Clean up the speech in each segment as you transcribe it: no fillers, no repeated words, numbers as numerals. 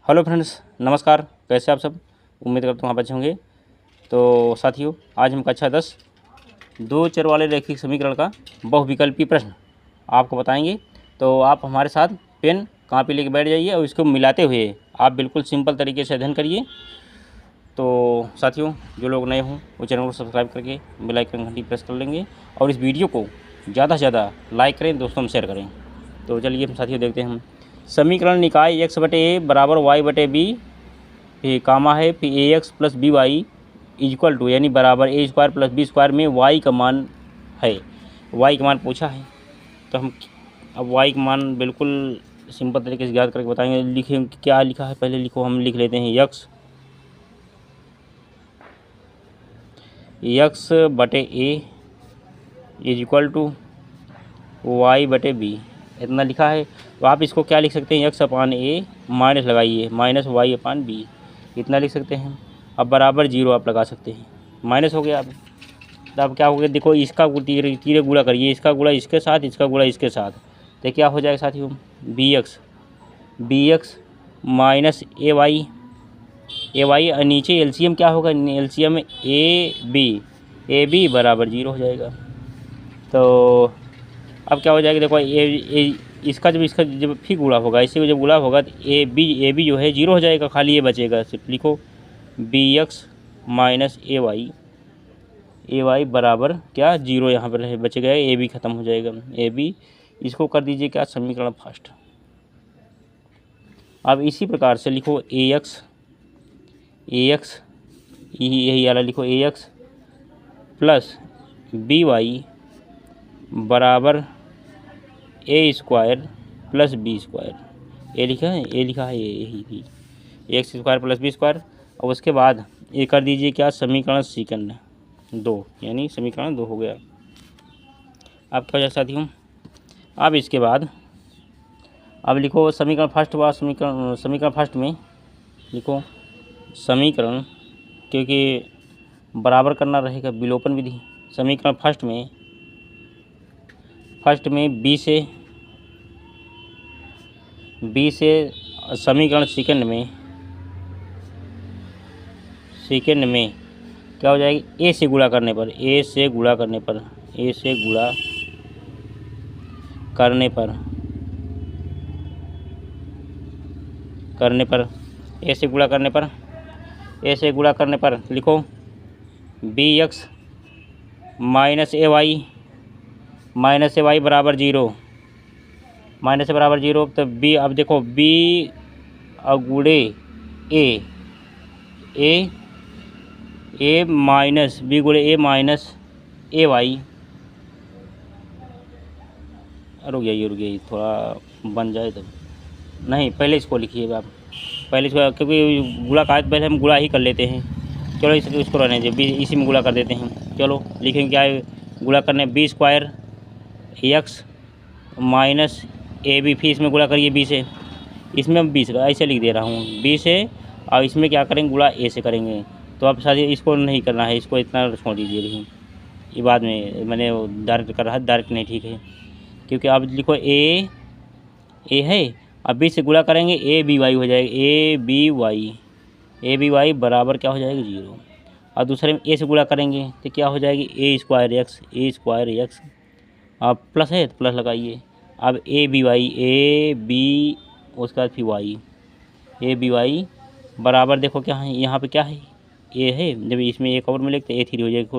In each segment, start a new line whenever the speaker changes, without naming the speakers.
Hello friends, नमस्कार। कैसे आप सब? उम्मीद करता हूँ आप अच्छे होंगे। तो साथियों, आज हम कक्षा 10 दो चर वाले रैखिक समीकरण का बहुविकल्पी प्रश्न आपको बताएंगे। तो आप हमारे साथ पेन कापी लेके बैठ जाइए और इसको मिलाते हुए आप बिल्कुल सिंपल तरीके से अध्ययन करिए। तो साथियों, जो लोग नए हों वो चैनल को सब्सक्राइब करके बेल आइकन घंटी प्रेस कर लेंगे और इस वीडियो को ज़्यादा से ज़्यादा लाइक करें, दोस्तों में शेयर करें। तो चलिए हम साथियों देखते हैं। हम समीकरण निकाय x बटे ए बराबर y बटे बी फिर कामा है, फिर a x plus B y equal to यानी बराबर ए स्क्वायर प्लस बी स्क्वायर में y का मान है। y का मान पूछा है तो हम अब y का मान बिल्कुल सिंपल तरीके से याद करके बताएंगे। लिखें क्या लिखा है, पहले लिखो, हम लिख लेते हैं x बटे ए इज इक्वल टू वाई बटे बी, इतना लिखा है। तो आप इसको क्या लिख सकते हैं, x अपान ए माइनस लगाइए माइनस वाई अपान बी, इतना लिख सकते हैं। अब बराबर 0 आप लगा सकते हैं, माइनस हो गया। तो अब क्या हो गया, देखो इसका तीरे गुणा करिए, इसका गुणा इसके साथ, इसका गुणा इसके साथ, तो क्या हो जाएगा साथियों, बी एक्स माइनस ए वाई और नीचे एलसीएम क्या होगा, एलसीएम ए बी बराबर 0 हो जाएगा। तो अब क्या हो जाएगा, देखो इसका जब फिर गुणा होगा, इसी को जब गुणा होगा तो ए बी जो है 0 हो जाएगा, खाली ये बचेगा। सिर्फ लिखो बी एक्स माइनस ए वाई बराबर क्या 0, यहाँ पर बचेगा ए बी ख़त्म हो जाएगा, ए बी। इसको कर दीजिए क्या, समीकरण फर्स्ट। अब इसी प्रकार से लिखो ए एक्स यही वाला लिखो, A x plus B Y बराबर ए square plus B square, A लिखा है यही X square plus B square. और उसके बाद ये कर दीजिए क्या, समीकरण सेकंड 2, यानी समीकरण 2 हो गया। अब क्या हो जाए साथियों, अब इसके बाद अब लिखो समीकरण फर्स्ट व समीकरण फर्स्ट में लिखो समीकरण, क्योंकि बराबर करना रहेगा विलोपन विधि। समीकरण फर्स्ट में बी से समीकरण सेकंड में क्या हो जाएगी, ए से गुणा करने पर ए से गुणा करने पर ए से गुणा करने पर लिखो बी एक्स माइनस ए वाई बराबर 0, तो बी, अब देखो बी गुणे ए माइनस बी गुणे ए माइनस ए वाई। रुक जाइए थोड़ा बन जाए तब, नहीं पहले इसको लिखिए आप, पहले इसको, क्योंकि गुणा का पहले हम गुणा ही कर लेते हैं। चलो इसको रहने दे, इसी में गुणा कर देते हैं। चलो लिखेंगे क्या है, गुणा करने B square X minus A B, फिर इसमें गुणा करिए बी से, इसमें हम 20 ऐसे लिख दे रहा हूँ बी से, और इसमें क्या करेंगे, गुणा ए से करेंगे। तो अब शायद इसको नहीं करना है, इसको इतना छोड़ दीजिए, लेकिन ये बाद में मैंने डायरेक्ट कर रहा है, डायरेक्ट नहीं ठीक है, क्योंकि अब लिखो ए है, अब बी से गुणा करेंगे ए बी वाई हो जाएगा, ए बी वाई बराबर क्या हो जाएगा 0। और दूसरे में ए से गुणा करेंगे तो क्या हो जाएगी, ए स्क्वायर एक्स, अब प्लस है तो प्लस लगाइए। अब ए बी उसके बाद फिर वाई, ए बी वाई बराबर, देखो क्या है, यहाँ पे क्या है, ए है, जब इसमें एक और मिले तो A3 हो जाएगा,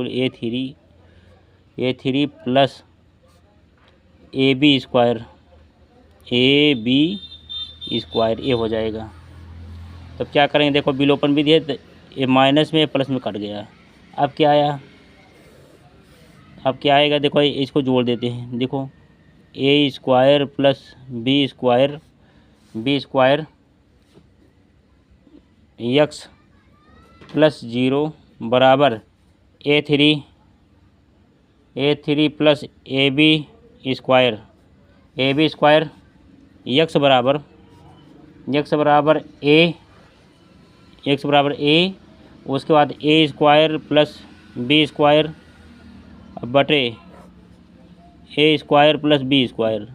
a three plus a b square a हो जाएगा। तब क्या करेंगे, देखो विलोपन विधि है तो ये माइनस में प्लस में कट गया। अब क्या आएगा, देखो इसको जोड़ देते हैं, देखो a square plus B square x plus 0 बराबर a three plus a b square x बराबर ए, उसके बाद a square plus B square बटे a square plus B square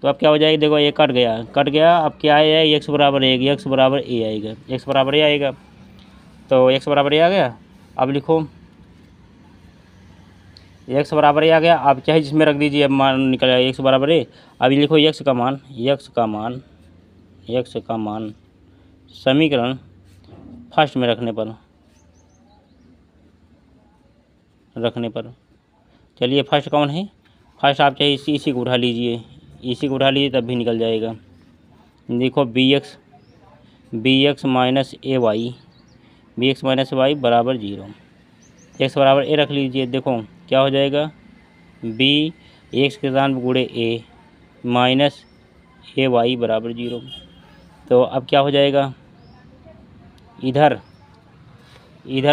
तो अब क्या हो जाएगा, देखो ये कट गया, अब क्या आया, एक्स बराबर 1, एक्स बराबर ए आएगा, एक्स बराबर ए आएगा। तो एक्स बराबर ए आ गया। अब लिखो एक्स बराबर ए आ गया, आप चाहे जिसमें रख दीजिए, अब मान निकल आया एक्स बराबर ए। अब लिखो एक्स का मान, समीकरण फर्स्ट में रखने पर चलिए फर्स्ट कौन है, फर्स्ट आप चाहे इसी को उठा लीजिए, तब भी निकल जाएगा। देखो बी एक्स माइनस ए वाई बराबर 0। एक्स बराबर ए रख लीजिए, देखो क्या हो जाएगा, बी एक्स के स्थान पर गुणे ए माइनस ए वाई बराबर 0। तो अब क्या हो जाएगा, इधर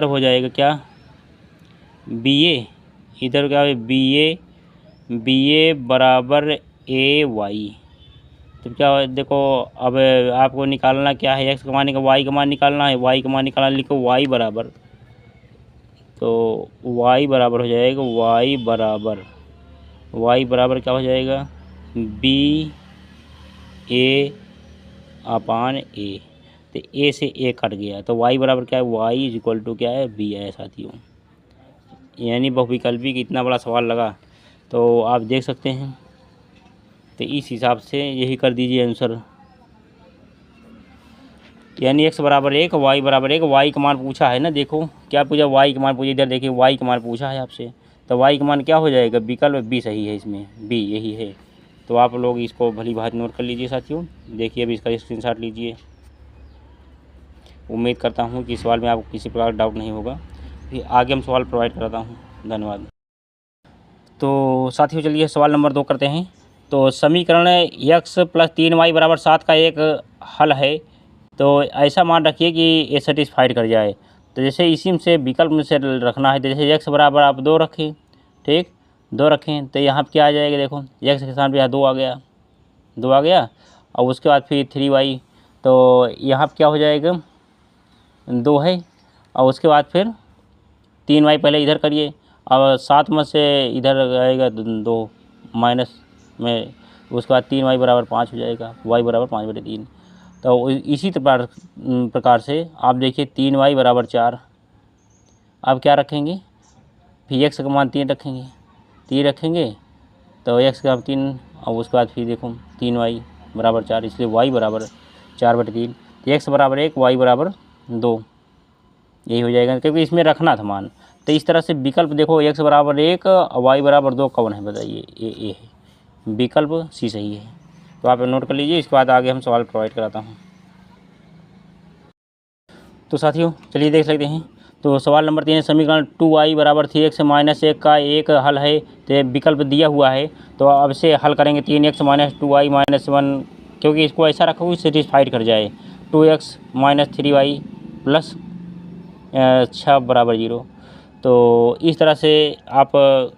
हो जाएगा क्या, बी ए, इधर क्या है, बी ए बराबर ए वाई। तो क्या है, देखो अब आपको निकालना क्या है, एक्स का मान का वाई का मान निकालना है, लिखो वाई बराबर, तो वाई बराबर हो जाएगा, वाई बराबर क्या हो जाएगा, बी ए अपान ए। तो ए से ए कट गया, तो वाई बराबर क्या है, वाई इज इक्वल टू क्या है, बी है साथियों। यानी बहुविकल्पी की इतना बड़ा सवाल लगा, तो आप देख सकते हैं। तो इस हिसाब से यही कर दीजिए आंसर, यानी एक्स बराबर 1, वाई बराबर 1, वाई का मान पूछा है ना, देखो क्या पूछा, वाई का मान पूछा, इधर देखिए वाई का मान पूछा है आपसे, तो वाई का मान क्या हो जाएगा, विकल्प बी सही है, इसमें बी यही है। तो आप लोग इसको भली बात नोट कर लीजिए साथियों, देखिए अभी इसका स्क्रीनशॉट लीजिए। उम्मीद करता हूँ कि सवाल में आपको किसी प्रकार डाउट नहीं होगा, फिर आगे हम सवाल प्रोवाइड कराता हूँ। धन्यवाद। तो साथियों चलिए सवाल नंबर 2 करते हैं। तो समीकरण x + 3y = 7 का एक हल है, तो ऐसा मान रखिए कि ये सेटिस्फाइड कर जाए। तो जैसे इसी से विकल्प में से रखना है, तो जैसे x बराबर आप 2 रखें, ठीक 2 रखें, तो यहाँ पर क्या आ जाएगा, देखो x के स्थान पर यहाँ 2 आ गया, और उसके बाद फिर 3y, तो यहाँ पर क्या हो जाएगा, 2 है, और उसके बाद फिर 3y पहले इधर करिए, अब 7 में से इधर आएगा 2 माइनस में, उसके बाद 3y बराबर 5 हो जाएगा, y बराबर 5/3। तो इसी प्रकार से आप देखिए 3y बराबर 4। अब क्या रखेंगे, फिर x का मान 3 रखेंगे, तो x का 3, और उसके बाद फिर देखो 3y बराबर 4, इसलिए y बराबर 4/3। तो x बराबर 1, y बराबर 2, यही हो जाएगा, क्योंकि इसमें रखना था मान। तो इस तरह से विकल्प देखो, x बराबर 1 और y बराबर 2 कौन है बताइए, ए है, विकल्प सी सही है। तो आप नोट कर लीजिए, इसके बाद आगे हम सवाल प्रोवाइड कराता हूँ। तो साथियों चलिए देख सकते हैं। तो सवाल नंबर 3 है, समीकरण 2y = 3x - 1 का एक हल है। तो विकल्प दिया हुआ है, तो अब से हल करेंगे 3x - 2y - 1, क्योंकि इसको ऐसा रखो कि सेटिस्फाइड कर जाए। 2x - 3y + 6 = 0। तो इस तरह से आप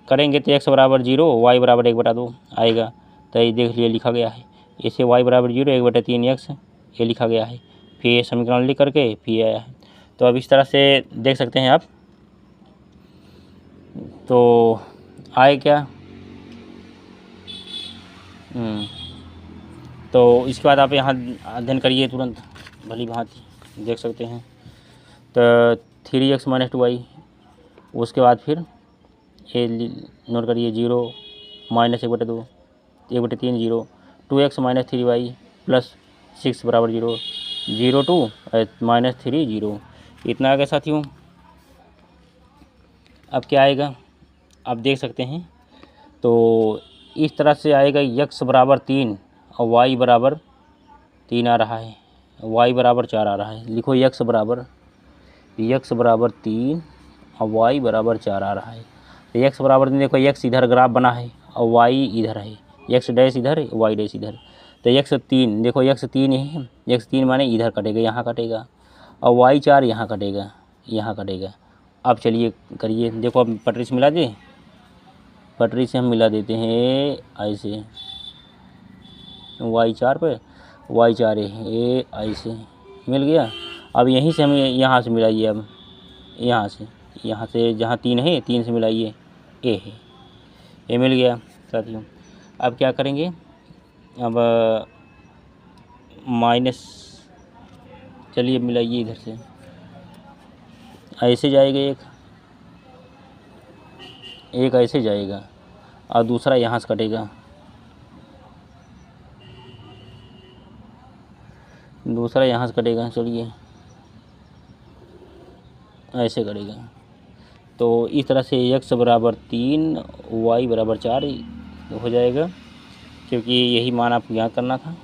करेंगे तो x बराबर 0, y बराबर 1/2 आएगा। तो ये देख लिए लिखा गया है, इसे y बराबर 0, 1/3x ये लिखा गया है, फिर ये समीकरण लिख करके फिर आया है। तो अब इस तरह से देख सकते हैं आप। तो आए क्या, तो इसके बाद आप यहाँ अध्ययन करिए तुरंत, भली भांति देख सकते हैं। तो 3x - 2y, उसके बाद फिर ये नोट करिए 0 -1/2, 1/3 0, 2x - 3y + 6 = 0, 0 2 -3 0, इतना आ गया साथियों। अब क्या आएगा आप देख सकते हैं। तो इस तरह से आएगा, x बराबर 3 और y बराबर 3 आ रहा है, y बराबर 4 आ रहा है। लिखो x बराबर 3 और y बराबर 4 आ रहा है। तो x बराबर 3, देखो x इधर ग्राफ बना है और y इधर है, x डैश इधर y डैश इधर। तो x 3, देखो x 3 है, x 3 माने इधर कटेगा, यहाँ कटेगा, और y 4 यहाँ कटेगा। अब चलिए करिए, देखो अब पटरी से मिला दे, पटरी से हम मिला देते हैं ऐसे, y 4 पे y 4 है, ऐसे मिल गया। अब यहीं से हम यहाँ से मिलाइए, अब यहाँ से जहाँ 3 है, 3 से मिलाइए, ए है, ये मिल गया साथियों। अब क्या करेंगे, अब माइनस, चलिए मिलाइए इधर से, ऐसे जाएगा एक ऐसे जाएगा और दूसरा यहाँ से कटेगा, दूसरा यहाँ से कटेगा, चलिए ऐसे कटेगा। तो इस तरह से x बराबर 3 y बराबर 4 हो जाएगा, क्योंकि यही मान आपको ज्ञात करना था।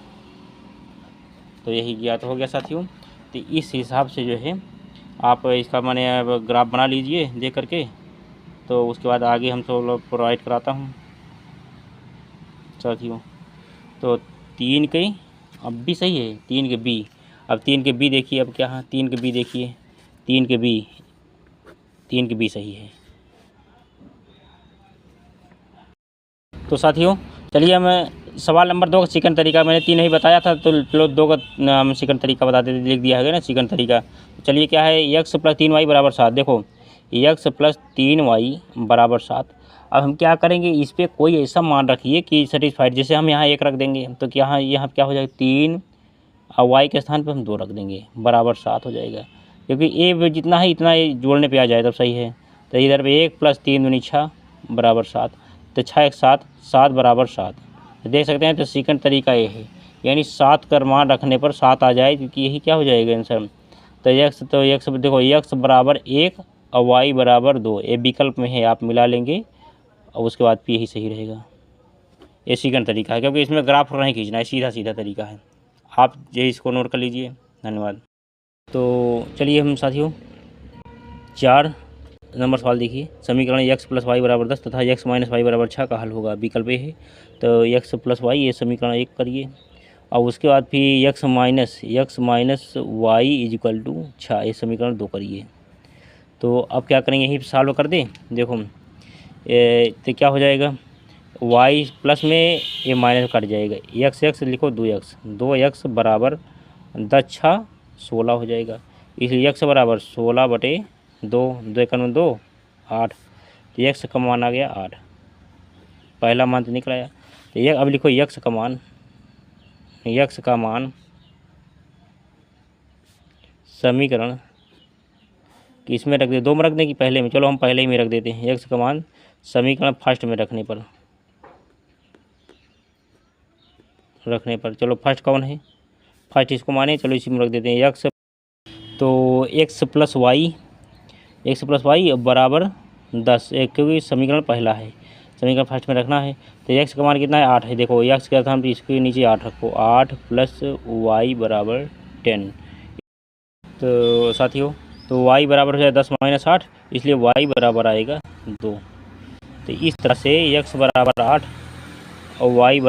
तो यही ज्ञात हो गया साथियों। तो इस हिसाब से जो है आप इसका माने ग्राफ बना लीजिए देख करके, तो उसके बाद आगे हम सब लोग प्रोवाइड कराता हूँ साथियों। तो 3 के अब भी सही है, 3 के बी, अब 3 के बी देखिए, अब क्या है 3 के बी देखिए, 3 के बी सही है। तो साथियों चलिए मैं सवाल नंबर 2 का सेकंड तरीका, मैंने 3 ही बताया था, तो चलो 2 का हम सेकंड तरीका बता देते, लिख दिया है ना सेकंड तरीका। चलिए क्या है, x + 3y बराबर 7। देखो x + 3y बराबर 7। अब हम क्या करेंगे, इस पर कोई ऐसा मान रखिए कि सेटिस्फाइड, जैसे हम यहाँ 1 रख देंगे तो यहाँ क्या हो जाएगा 3 और y के स्थान पर हम 2 रख देंगे, बराबर 7 हो जाएगा, क्योंकि a जितना है इतना जोड़ने पे आ जाए तब सही है। तो इधर पे 1 + 3 दूनी 6 बराबर 7, तो 6 1 7, 7 बराबर 7 देख सकते हैं। तो सेकंड तरीका ये है, यानी 7 का मान रखने पर 7 आ जाए, क्योंकि यही क्या हो जाएगा आंसर। तो x देखो x बराबर 1 और y बराबर 2, ये विकल्प में है, आप मिला लेंगे और उसके बाद भी यही सही रहेगा। ये सेकंड तरीका है, क्योंकि इसमें ग्राफ नहीं खींचना है, सीधा सीधा तरीका है। आप ये इसको नोट कर लीजिए, धन्यवाद। तो चलिए हम साथियों 4 नंबर सवाल देखिए, समीकरण x + y बराबर 10 तथा x - y बराबर 6 का हल होगा, विकल्प ए है। तो x + y ये समीकरण 1 करिए, और उसके बाद फिर x - y = 6 ये समीकरण 2 करिए। तो अब क्या करेंगे, यहीं सॉल्व कर दें। देखो तो क्या हो जाएगा, y प्लस में ये माइनस कट जाएगा, x लिखो 2x बराबर 10 6 16 हो जाएगा, इसलिए x बराबर 16/2, 2 × 2 8, तो x का मान आ गया 8, पहला मान तो निकल आया। तो ये अब लिखो x का मान समीकरण किस में रख दे, 2 में रख दें कि पहले में, चलो हम पहले ही में रख देते हैं। x का मान समीकरण फर्स्ट में रखने पर चलो फर्स्ट कौन है, फर्स्ट इसको माने, चलो इसी में रख देते हैं x। तो x + y बराबर 10, क्योंकि समीकरण पहला है, समीकरण फर्स्ट में रखना है। तो x का मान कितना है 8 है, देखो x का था, इसके नीचे 8 रखो, 8 + y बराबर 10। तो साथियों तो y बराबर है 10 - 8, इसलिए y बराबर आएगा 2। तो इस तरह से x बराबर 8 और y